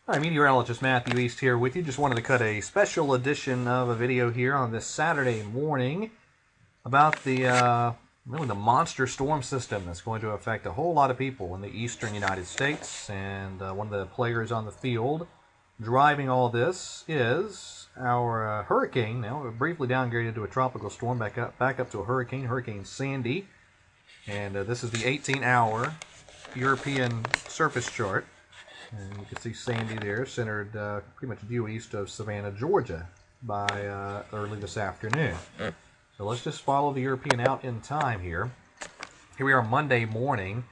Hi, meteorologist Matthew East here with you. Just wanted to cut a special edition of a video here on this Saturday morning about really the monster storm system that's going to affect a whole lot of people in the eastern United States. And one of the players on the field driving all this is our hurricane. Now, briefly downgraded to a tropical storm, back up to a hurricane, Hurricane Sandy. And this is the 18-hour European surface chart. And you can see Sandy there, centered pretty much due east of Savannah, Georgia, by early this afternoon. So let's just follow the European out in time here. Here we are Monday morning,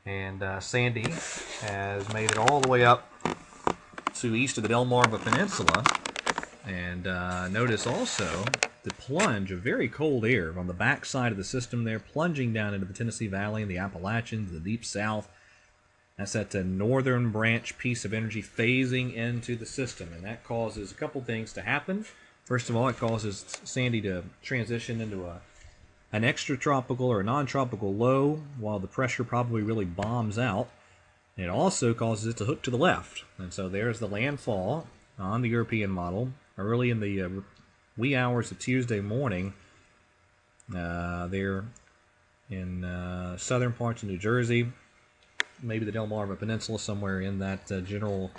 and Sandy has made it all the way up to east of the Delmarva Peninsula. And notice also the plunge of very cold air on the backside of the system there, plunging down into the Tennessee Valley and the Appalachians, the deep south. That's that northern branch piece of energy phasing into the system, and that causes a couple things to happen. First of all, it causes Sandy to transition into an extratropical or a non-tropical low, while the pressure probably really bombs out. It also causes it to hook to the left, and so there's the landfall on the European model early in the wee hours of Tuesday morning. There in southern parts of New Jersey, maybe the Delmarva Peninsula, somewhere in that general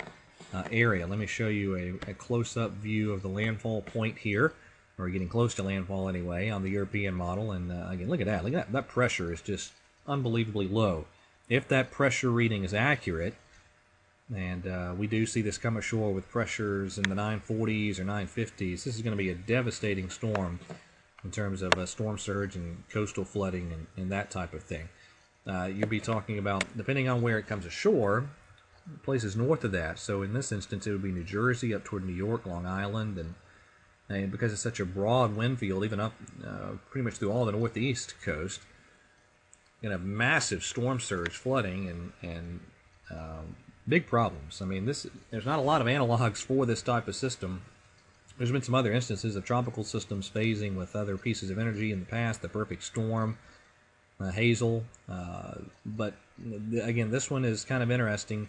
area. Let me show you a close-up view of the landfall point here, or getting close to landfall anyway, on the European model. And again, look at that. Look at that. That pressure is just unbelievably low. If that pressure reading is accurate, and we do see this come ashore with pressures in the 940s or 950s, this is going to be a devastating storm in terms of storm surge and coastal flooding and that type of thing. You'll be talking about, depending on where it comes ashore, places north of that. So in this instance, it would be New Jersey up toward New York, Long Island, and because it's such a broad wind field, even up pretty much through all the northeast coast, you're going to have massive storm surge, flooding, and big problems. I mean, there's not a lot of analogs for this type of system. There's been some other instances of tropical systems phasing with other pieces of energy in the past, the perfect storm, Hazel, but again, this one is kind of interesting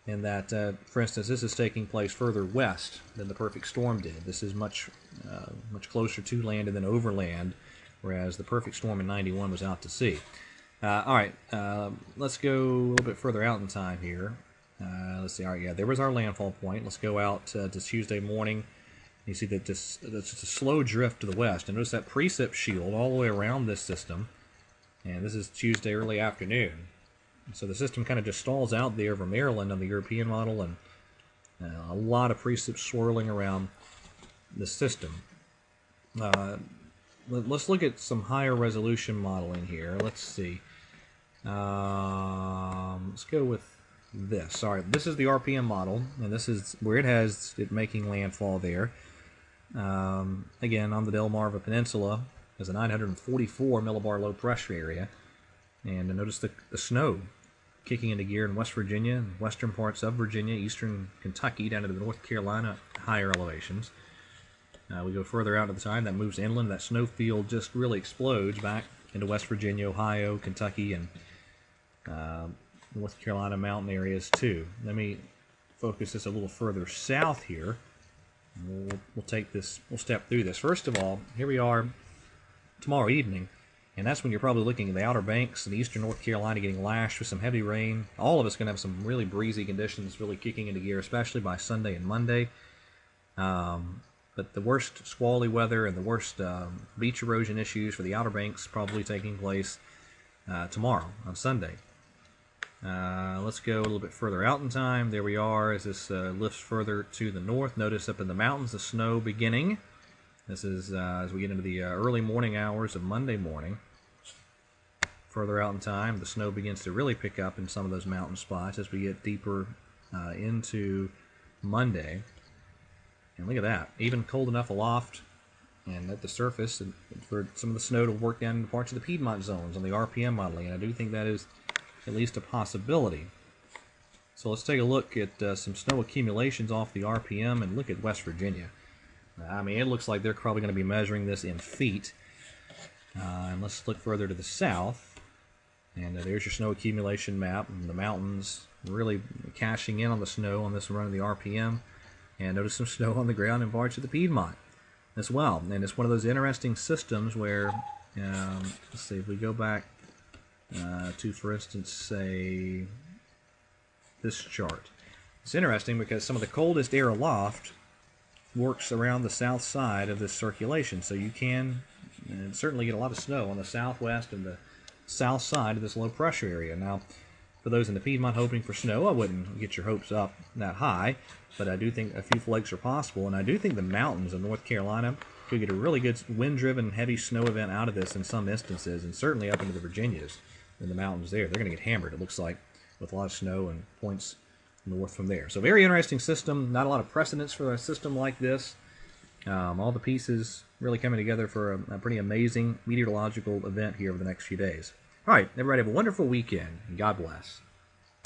in that, for instance, this is taking place further west than the perfect storm did. This is much closer to land and then overland, whereas the perfect storm in '91 was out to sea. All right, let's go a little bit further out in time here. Let's see. All right, yeah, there was our landfall point. Let's go out to Tuesday morning. You see that that's just a slow drift to the west, and notice that precip shield all the way around this system. And this is Tuesday early afternoon. So the system kind of just stalls out there over Maryland on the European model, and a lot of precip swirling around the system. Let's look at some higher resolution modeling here. Let's see. Let's go with this. All right, this is the RPM model, and this is where it has it making landfall there. Again, on the Delmarva Peninsula, there's a 944 millibar low pressure area, and notice the snow kicking into gear in West Virginia and western parts of Virginia, eastern Kentucky, down to the North Carolina higher elevations. We go further out at the time, that moves inland, that snow field just really explodes back into West Virginia, Ohio, Kentucky, and North Carolina mountain areas too. Let me focus this a little further south here. We'll take this, we'll step through this. First of all, here we are tomorrow evening, and that's when you're probably looking at the Outer Banks and eastern North Carolina getting lashed with some heavy rain. All of us going to have some really breezy conditions really kicking into gear, especially by Sunday and Monday. But the worst squally weather and the worst beach erosion issues for the Outer Banks probably taking place tomorrow on Sunday. Let's go a little bit further out in time. There we are as this lifts further to the north. Notice up in the mountains the snow beginning. This is as we get into the early morning hours of Monday morning. Further out in time, the snow begins to really pick up in some of those mountain spots as we get deeper into Monday. And look at that, even cold enough aloft and at the surface and for some of the snow to work down into parts of the Piedmont zones on the RPM modeling. And I do think that is at least a possibility. So let's take a look at some snow accumulations off the RPM and look at West Virginia. I mean, it looks like they're probably going to be measuring this in feet. And let's look further to the south. And there's your snow accumulation map and the mountains really cashing in on the snow on this run of the RPM. And notice some snow on the ground in parts of the Piedmont as well. And it's one of those interesting systems where, let's see, if we go back to, for instance, say, this chart. It's interesting because some of the coldest air aloft works around the south side of this circulation. So you can certainly get a lot of snow on the southwest and the south side of this low pressure area. Now, for those in the Piedmont hoping for snow, I wouldn't get your hopes up that high, but I do think a few flakes are possible, and I do think the mountains of North Carolina could get a really good wind-driven heavy snow event out of this in some instances, and certainly up into the Virginias in the mountains there. They're going to get hammered, it looks like, with a lot of snow and points north from there. So very interesting system, not a lot of precedence for a system like this. All the pieces really coming together for a pretty amazing meteorological event here over the next few days. All right, everybody have a wonderful weekend, and God bless.